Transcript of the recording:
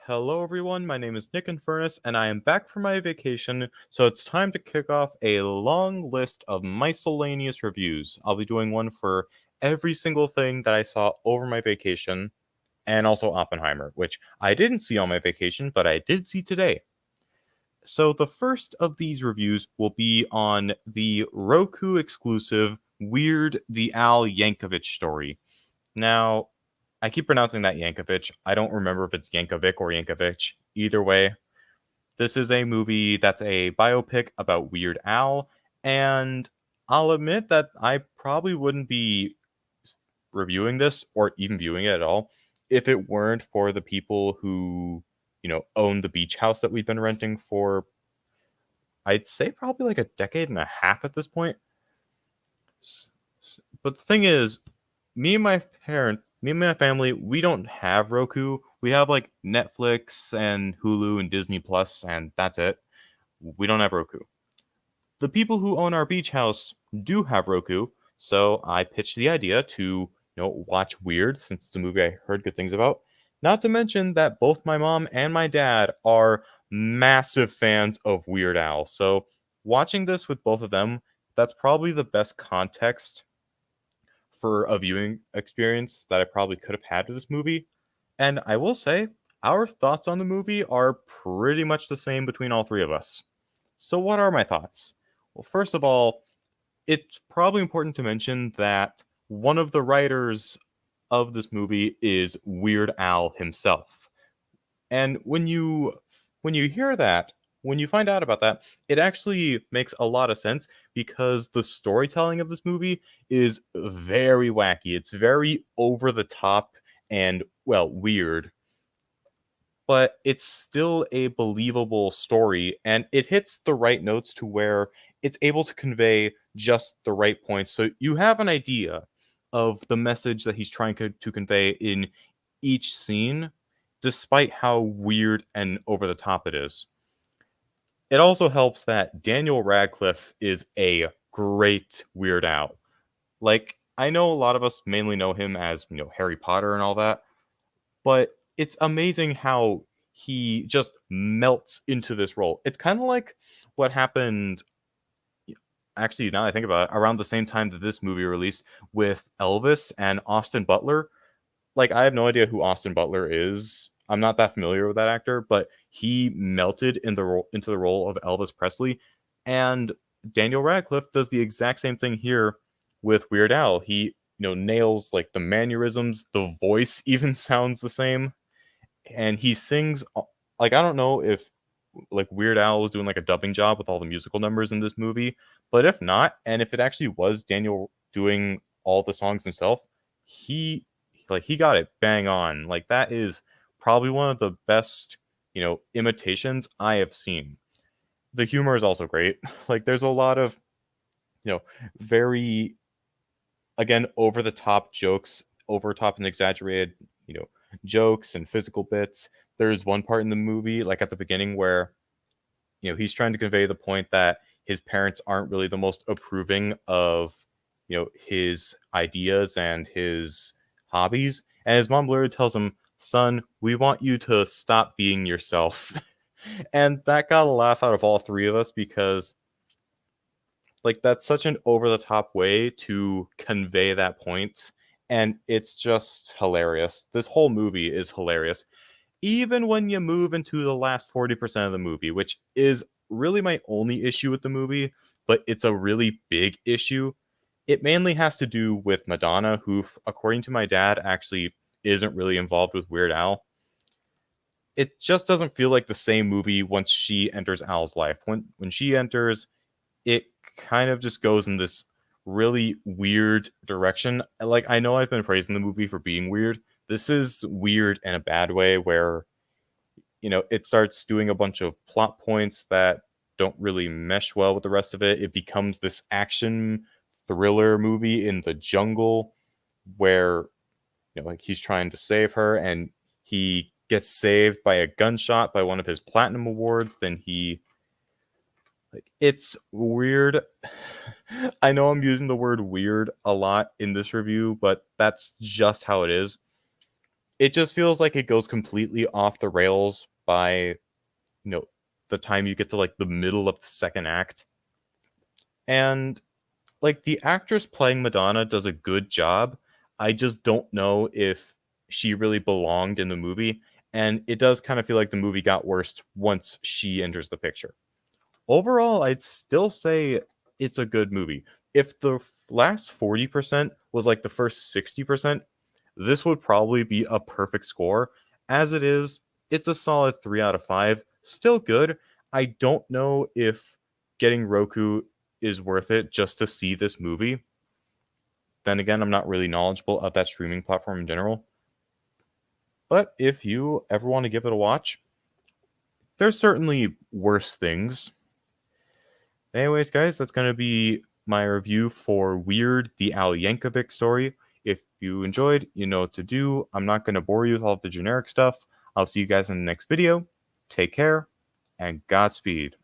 Hello, everyone. My name is Nick Infernus, and I am back from my vacation, so it's time to kick off a long list of miscellaneous reviews. I'll be doing one for every single thing that I saw over my vacation, and also Oppenheimer, which I didn't see on my vacation, but I did see today. So the first of these reviews will be on the Roku exclusive Weird the Al Yankovic story. Now, I keep pronouncing that Yankovic. I don't remember if it's Yankovic or Yankovic. Either way, this is a movie that's a biopic about Weird Al, and I'll admit that I probably wouldn't be reviewing this or even viewing it at all if it weren't for the people who, own the beach house that we've been renting for, I'd say probably like a decade and a half at this point. But the thing is, me and my family, we don't have Roku. We have like Netflix and Hulu and Disney Plus, and that's it. We don't have Roku. The people who own our beach house do have Roku, so I pitched the idea to, watch Weird, since it's a movie I heard good things about. Not to mention that both my mom and my dad are massive fans of Weird Al. So watching this with both of them, that's probably the best context for a viewing experience that I probably could have had with this movie. And I will say, our thoughts on the movie are pretty much the same between all three of us. So, what are my thoughts? Well, first of all, it's probably important to mention that one of the writers of this movie is Weird Al himself. And when you hear that, when you find out about that, it actually makes a lot of sense because the storytelling of this movie is very wacky. It's very over the top and, well, weird, but it's still a believable story, and it hits the right notes to where it's able to convey just the right points. So you have an idea of the message that he's trying to convey in each scene, despite how weird and over the top it is. It also helps that Daniel Radcliffe is a great Weird Al. Like, I know a lot of us mainly know him as, Harry Potter and all that, but it's amazing how he just melts into this role. It's kind of like what happened, actually, now that I think about it, around the same time that this movie released with Elvis and Austin Butler. Like, I have no idea who Austin Butler is. I'm not that familiar with that actor, but he melted into the role of Elvis Presley, and Daniel Radcliffe does the exact same thing here with Weird Al. He, nails like the mannerisms, the voice even sounds the same, and he sings like, I don't know if like Weird Al was doing like a dubbing job with all the musical numbers in this movie, but if not, and if it actually was Daniel doing all the songs himself, he he got it bang on. Like, that is probably one of the best, imitations I have seen. The humor is also great. Like, there's a lot of, very, again, over the top jokes, over top and exaggerated, you know, jokes and physical bits. There's one part in the movie, like at the beginning, where he's trying to convey the point that his parents aren't really the most approving of his ideas and his hobbies, and his mom literally tells him, son, we want you to stop being yourself. And that got a laugh out of all three of us because, like, that's such an over the top way to convey that point, and it's just hilarious. This whole movie is hilarious, even when you move into the last 40% of the movie, which is really my only issue with the movie, but it's a really big issue. It mainly has to do with Madonna, who, according to my dad, actually isn't really involved with Weird Al. It just doesn't feel like the same movie once she enters Al's life. When she enters, it kind of just goes in this really weird direction. Like, I know I've been praising the movie for being weird. This is weird in a bad way where it starts doing a bunch of plot points that don't really mesh well with the rest of it. It becomes this action thriller movie in the jungle where, like, he's trying to save her and he gets saved by a gunshot by one of his platinum awards. Then it's weird. I know I'm using the word weird a lot in this review, but that's just how it is. it just feels like it goes completely off the rails by, the time you get to like the middle of the second act. And like the actress playing Madonna does a good job. I just don't know if she really belonged in the movie. And it does kind of feel like the movie got worse once she enters the picture. Overall, I'd still say it's a good movie. If the last 40% was like the first 60%, this would probably be a perfect score. As it is, it's a solid 3 out of 5. Still good. I don't know if getting Roku is worth it just to see this movie. Then again, I'm not really knowledgeable of that streaming platform in general. But if you ever want to give it a watch, there's certainly worse things. Anyways, guys, that's going to be my review for Weird, the Al Yankovic story. If you enjoyed, you know what to do. I'm not going to bore you with all the generic stuff. I'll see you guys in the next video. Take care, and Godspeed.